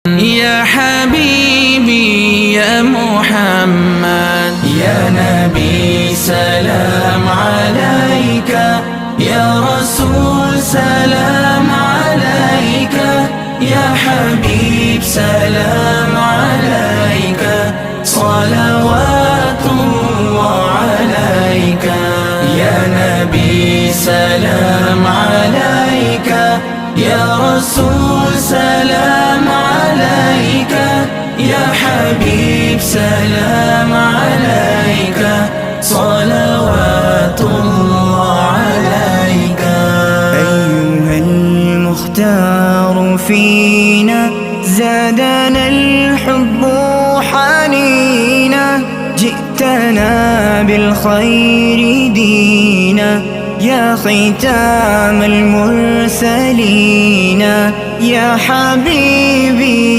يا حبيبي يا محمد يا نبي سلام عليك، يا رسول سلام عليك، يا حبيب سلام عليك، صلوات الله عليك. يا نبي سلام عليك، يا رسول سلام عليك، يا حبيب سلام عليك، صلوات الله عليك. أيها المختار فينا زادنا الحب حنينا، جئتنا بالخير دينا، يا ختام المرسلين، يا حبيبي